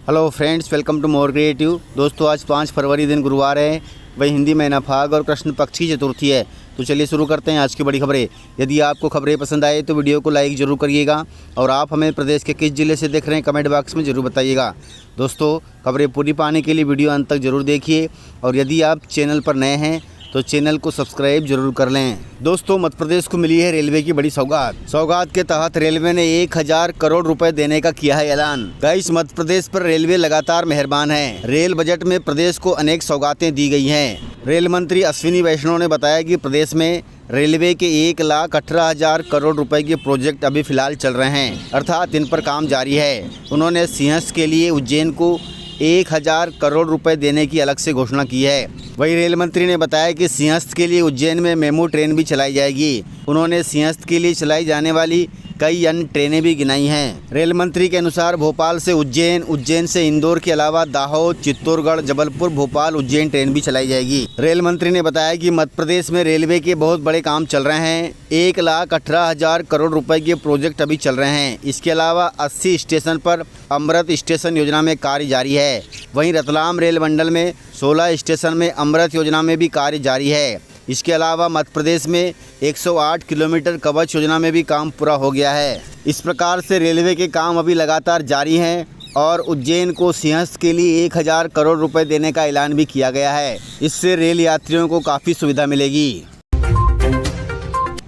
Hello friends, welcome to more creative. दोस्तों, आज 5 फरवरी दिन गुरुवार है, वही हिंदी महीना फाग और कृष्ण पक्ष की चतुर्थी है। तो चलिए शुरू करते हैं आज की बड़ी खबरें। यदि आपको खबरें पसंद आए तो वीडियो को लाइक ज़रूर करिएगा और आप हमें प्रदेश के किस ज़िले से देख रहे हैं कमेंट बॉक्स में ज़रूर बताइएगा। दोस्तों, खबरें पूरी पाने के लिए वीडियो अंत तक ज़रूर देखिए और यदि आप चैनल पर नए हैं तो चैनल को सब्सक्राइब जरूर कर लें। दोस्तों, मध्य प्रदेश को मिली है रेलवे की बड़ी सौगात के तहत रेलवे ने 1000 करोड़ रुपए देने का किया है ऐलान। गाइस, मध्य प्रदेश पर रेलवे लगातार मेहरबान है। रेल बजट में प्रदेश को अनेक सौगातें दी गई हैं। रेल मंत्री अश्विनी वैष्णव ने बताया कि प्रदेश में रेलवे के 1,18,000 करोड़ रुपए के प्रोजेक्ट अभी फिलहाल चल रहे हैं, अर्थात इन पर काम जारी है। उन्होंने सिंहस्थ के लिए उज्जैन को 1000 करोड़ रुपए देने की अलग से घोषणा की है। वही रेल मंत्री ने बताया कि सिंहस्थ के लिए उज्जैन में मेमू ट्रेन भी चलाई जाएगी। उन्होंने सिंहस्थ के लिए चलाई जाने वाली कई अन्य ट्रेनें भी गिनाई हैं। रेल मंत्री के अनुसार भोपाल से उज्जैन, उज्जैन से इंदौर के अलावा दाहोद, चित्तौड़गढ़, जबलपुर, भोपाल, उज्जैन ट्रेन भी चलाई जाएगी। रेल मंत्री ने बताया कि मध्य प्रदेश में रेलवे के बहुत बड़े काम चल रहे हैं। 1,18,000 करोड़ रुपए के प्रोजेक्ट अभी चल रहे हैं। इसके अलावा 80 स्टेशन पर अमृत स्टेशन योजना में कार्य जारी है। वहीं रतलाम रेल मंडल में 16 स्टेशन में अमृत योजना में भी कार्य जारी है। इसके अलावा मध्य प्रदेश में 108 किलोमीटर कवच योजना में भी काम पूरा हो गया है। इस प्रकार से रेलवे के काम अभी लगातार जारी हैं और उज्जैन को सिंहस्थ के लिए 1000 करोड़ रुपए देने का ऐलान भी किया गया है। इससे रेल यात्रियों को काफ़ी सुविधा मिलेगी।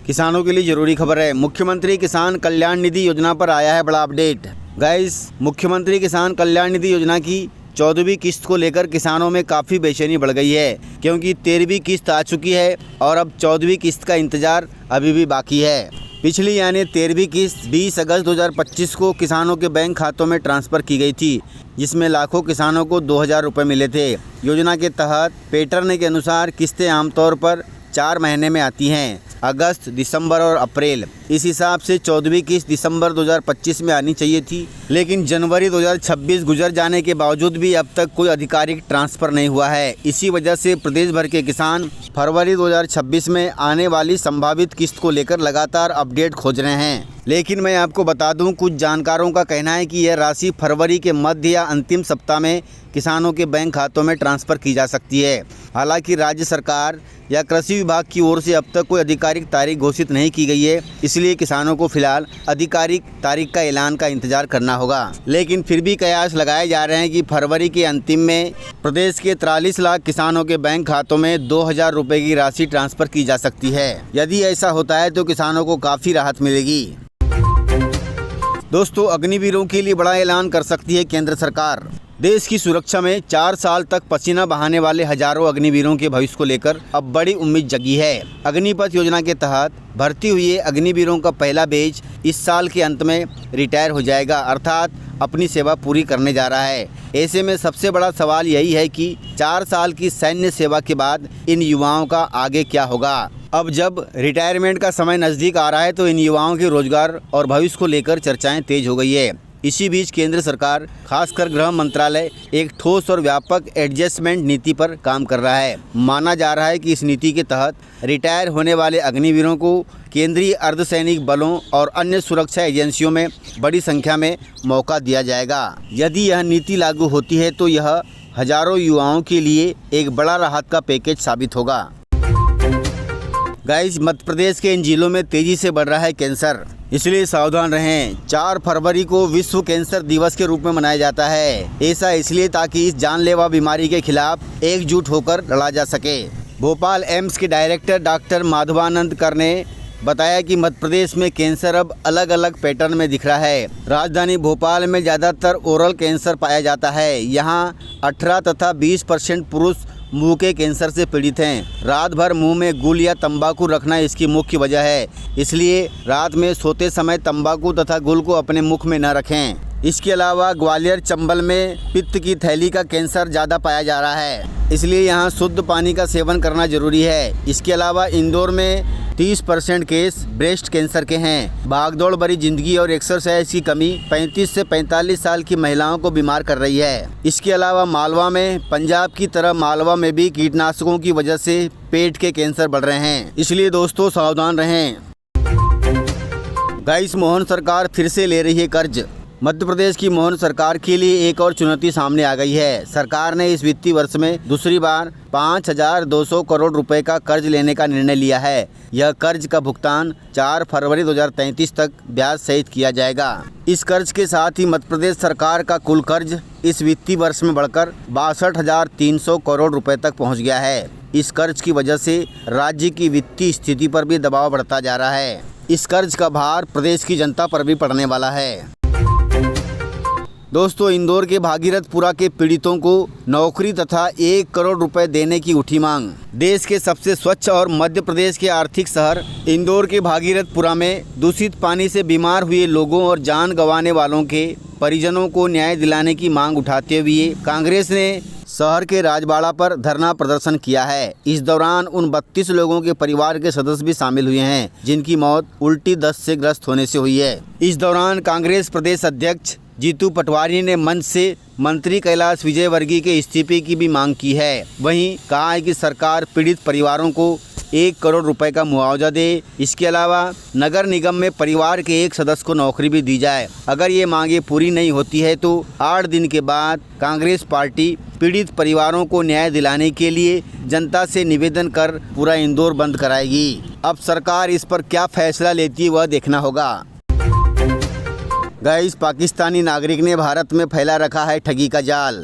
किसानों के लिए जरूरी खबर है। मुख्यमंत्री किसान कल्याण निधि योजना पर आया है बड़ा अपडेट। गाइस, मुख्यमंत्री किसान कल्याण निधि योजना की 14वीं किस्त को लेकर किसानों में काफ़ी बेचैनी बढ़ गई है, क्योंकि 13वीं किस्त आ चुकी है और अब 14वीं किस्त का इंतज़ार अभी भी बाकी है। पिछली यानी 13वीं किस्त 20 अगस्त 2025 को किसानों के बैंक खातों में ट्रांसफ़र की गई थी, जिसमें लाखों किसानों को 2000 रुपये मिले थे। योजना के तहत पैटर्न के अनुसार किस्तें आमतौर पर 4 महीने में आती हैं, अगस्त, दिसंबर और अप्रैल। इस हिसाब से 14वीं किस्त दिसंबर 2025 में आनी चाहिए थी, लेकिन जनवरी 2026 गुजर जाने के बावजूद भी अब तक कोई आधिकारिक ट्रांसफ़र नहीं हुआ है। इसी वजह से प्रदेश भर के किसान फरवरी 2026 में आने वाली संभावित किस्त को लेकर लगातार अपडेट खोज रहे हैं। लेकिन मैं आपको बता दूं, कुछ जानकारों का कहना है कि यह राशि फरवरी के मध्य या अंतिम सप्ताह में किसानों के बैंक खातों में ट्रांसफ़र की जा सकती है। हालांकि राज्य सरकार या कृषि विभाग की ओर से अब तक कोई आधिकारिक तारीख घोषित नहीं की गई है, इसलिए किसानों को फिलहाल आधिकारिक तारीख का ऐलान का इंतजार करना होगा। लेकिन फिर भी कयास लगाए जा रहे हैं कि फरवरी के अंतिम में प्रदेश के 43 लाख किसानों के बैंक खातों में 2000 रुपये की राशि ट्रांसफ़र की जा सकती है। यदि ऐसा होता है तो किसानों को काफ़ी राहत मिलेगी। दोस्तों, अग्निवीरों के लिए बड़ा ऐलान कर सकती है केंद्र सरकार। देश की सुरक्षा में 4 साल तक पसीना बहाने वाले हजारों अग्निवीरों के भविष्य को लेकर अब बड़ी उम्मीद जगी है। अग्निपथ योजना के तहत भर्ती हुए अग्निवीरों का पहला बैच इस साल के अंत में रिटायर हो जाएगा, अर्थात अपनी सेवा पूरी करने जा रहा है। ऐसे में सबसे बड़ा सवाल यही है कि 4 साल की सैन्य सेवा के बाद इन युवाओं का आगे क्या होगा। अब जब रिटायरमेंट का समय नज़दीक आ रहा है तो इन युवाओं के रोजगार और भविष्य को लेकर चर्चाएं तेज हो गई है। इसी बीच केंद्र सरकार, खासकर गृह मंत्रालय, एक ठोस और व्यापक एडजस्टमेंट नीति पर काम कर रहा है। माना जा रहा है कि इस नीति के तहत रिटायर होने वाले अग्निवीरों को केंद्रीय अर्धसैनिक बलों और अन्य सुरक्षा एजेंसियों में बड़ी संख्या में मौका दिया जाएगा। यदि यह नीति लागू होती है तो यह हजारों युवाओं के लिए एक बड़ा राहत का पैकेज साबित होगा। गाइस, मध्य प्रदेश के इन जिलों में तेजी से बढ़ रहा है कैंसर, इसलिए सावधान रहें। 4 फरवरी को विश्व कैंसर दिवस के रूप में मनाया जाता है। ऐसा इसलिए ताकि इस जानलेवा बीमारी के खिलाफ एकजुट होकर लड़ा जा सके। भोपाल एम्स के डायरेक्टर डॉक्टर माधवानंद कर ने बताया कि मध्य प्रदेश में कैंसर अब अलग अलग पैटर्न में दिख रहा है। राजधानी भोपाल में ज़्यादातर ओरल कैंसर पाया जाता है। यहाँ 18 तथा 20% पुरुष मुंह के कैंसर से पीड़ित हैं। रात भर मुंह में गुल या तंबाकू रखना इसकी मुख्य वजह है, इसलिए रात में सोते समय तंबाकू तथा गुल को अपने मुख में न रखें। इसके अलावा ग्वालियर चंबल में पित्त की थैली का कैंसर ज़्यादा पाया जा रहा है, इसलिए यहाँ शुद्ध पानी का सेवन करना जरूरी है। इसके अलावा इंदौर में 30% केस ब्रेस्ट कैंसर के हैं। भागदौड़ भरी जिंदगी और एक्सरसाइज की कमी 35 से 45 साल की महिलाओं को बीमार कर रही है। इसके अलावा मालवा में, पंजाब की तरह मालवा में भी कीटनाशकों की वजह से पेट के कैंसर बढ़ रहे हैं, इसलिए दोस्तों सावधान रहें। गाइस, मोहन सरकार फिर से ले रही है कर्ज। मध्य प्रदेश की मोहन सरकार के लिए एक और चुनौती सामने आ गई है। सरकार ने इस वित्तीय वर्ष में दूसरी बार 5,200 करोड़ रुपए का कर्ज लेने का निर्णय लिया है। यह कर्ज का भुगतान 4 फरवरी 2033 तक ब्याज सहित किया जाएगा। इस कर्ज के साथ ही मध्य प्रदेश सरकार का कुल कर्ज इस वित्तीय वर्ष में बढ़कर 62,300 करोड़ रुपए तक पहुंच गया है। इस कर्ज की वजह से राज्य की वित्तीय स्थिति पर भी दबाव बढ़ता जा रहा है। इस कर्ज का भार प्रदेश की जनता पर भी पड़ने वाला है। दोस्तों, इंदौर के भागीरथपुरा के पीड़ितों को नौकरी तथा 1 करोड़ रुपए देने की उठी मांग। देश के सबसे स्वच्छ और मध्य प्रदेश के आर्थिक शहर इंदौर के भागीरथपुरा में दूषित पानी से बीमार हुए लोगों और जान गंवाने वालों के परिजनों को न्याय दिलाने की मांग उठाते हुए कांग्रेस ने शहर के राजबाड़ा पर धरना प्रदर्शन किया है। इस दौरान उन 32 लोगों के परिवार के सदस्य भी शामिल हुए हैं जिनकी मौत उल्टी दस्त से ग्रस्त होने से हुई है। इस दौरान कांग्रेस प्रदेश अध्यक्ष जीतू पटवारी ने मंच से मंत्री कैलाश विजयवर्गीय के इस्तीफे की भी मांग की है। वहीं कहा है कि सरकार पीड़ित परिवारों को 1 करोड़ रुपए का मुआवजा दे। इसके अलावा नगर निगम में परिवार के एक सदस्य को नौकरी भी दी जाए। अगर ये मांगे पूरी नहीं होती है तो 8 दिन के बाद कांग्रेस पार्टी पीड़ित परिवारों को न्याय दिलाने के लिए जनता से निवेदन कर पूरा इंदौर बंद कराएगी। अब सरकार इस पर क्या फैसला लेती है वह देखना होगा। गाइस, पाकिस्तानी नागरिक ने भारत में फैला रखा है ठगी का जाल।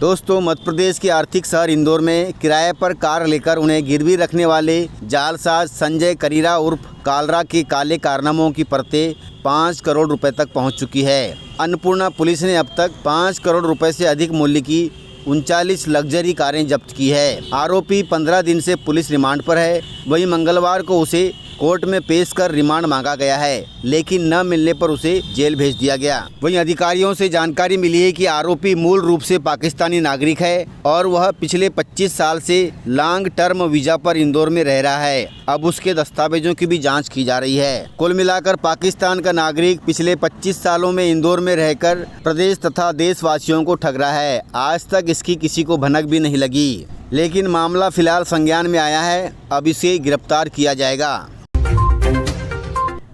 दोस्तों, मध्य प्रदेश के आर्थिक शहर इंदौर में किराए पर कार लेकर उन्हें गिरवी रखने वाले जालसाज संजय करीरा उर्फ कालरा के काले कारनामों की परतें 5 करोड़ रुपए तक पहुंच चुकी है। अन्नपूर्णा पुलिस ने अब तक 5 करोड़ रुपए से अधिक मूल्य की 39 लग्जरी कारें जब्त की है। आरोपी 15 दिन से पुलिस रिमांड पर है। वहीं मंगलवार को उसे कोर्ट में पेश कर रिमांड मांगा गया है, लेकिन न मिलने पर उसे जेल भेज दिया गया। वहीं अधिकारियों से जानकारी मिली है कि आरोपी मूल रूप से पाकिस्तानी नागरिक है और वह पिछले 25 साल से लॉन्ग टर्म वीजा पर इंदौर में रह रहा है। अब उसके दस्तावेजों की भी जांच की जा रही है। कुल मिलाकर पाकिस्तान का नागरिक पिछले 25 सालों में इंदौर में रहकर प्रदेश तथा देशवासियों को ठग रहा है। आज तक इसकी किसी को भनक भी नहीं लगी, लेकिन मामला फिलहाल संज्ञान में आया है। अब इसे गिरफ्तार किया जाएगा।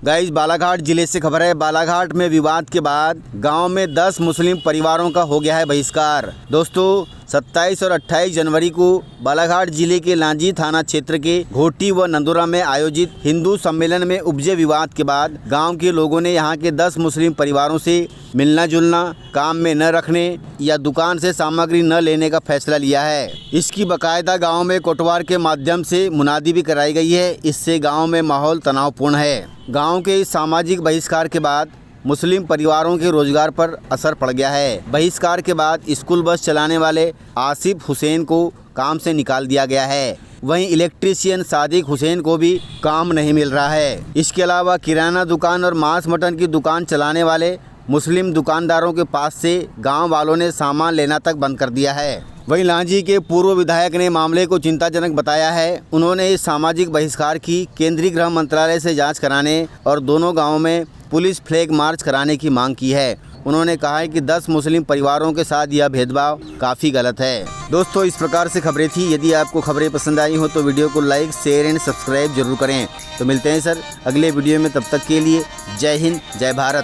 गाइस, बालाघाट जिले से खबर है। बालाघाट में विवाद के बाद गांव में 10 मुस्लिम परिवारों का हो गया है बहिष्कार। दोस्तों, 27 और 28 जनवरी को बालाघाट जिले के लांजी थाना क्षेत्र के घोटी व नंदुरा में आयोजित हिंदू सम्मेलन में उपजे विवाद के बाद गांव के लोगों ने यहां के 10 मुस्लिम परिवारों से मिलना जुलना, काम में न रखने या दुकान से सामग्री न लेने का फैसला लिया है। इसकी बाकायदा गांव में कोटवार के माध्यम से मुनादी भी कराई गई है। इससे गांव में माहौल तनावपूर्ण है। गांव के इस सामाजिक बहिष्कार के बाद मुस्लिम परिवारों के रोजगार पर असर पड़ गया है। बहिष्कार के बाद स्कूल बस चलाने वाले आसिफ हुसैन को काम से निकाल दिया गया है। वहीं इलेक्ट्रीशियन सादिक हुसैन को भी काम नहीं मिल रहा है। इसके अलावा किराना दुकान और मांस मटन की दुकान चलाने वाले मुस्लिम दुकानदारों के पास से गांव वालों ने सामान लेना तक बंद कर दिया है। वहीं लांजी के पूर्व विधायक ने मामले को चिंताजनक बताया है। उन्होंने इस सामाजिक बहिष्कार की केंद्रीय गृह मंत्रालय से जांच कराने और दोनों गांवों में पुलिस फ्लैग मार्च कराने की मांग की है। उन्होंने कहा है कि 10 मुस्लिम परिवारों के साथ यह भेदभाव काफ़ी गलत है। दोस्तों, इस प्रकार से खबरें थी। यदि आपको खबरें पसंद आई हो तो वीडियो को लाइक, शेयर एंड सब्सक्राइब जरूर करें। तो मिलते हैं सर अगले वीडियो में। तब तक के लिए जय हिंद, जय भारत।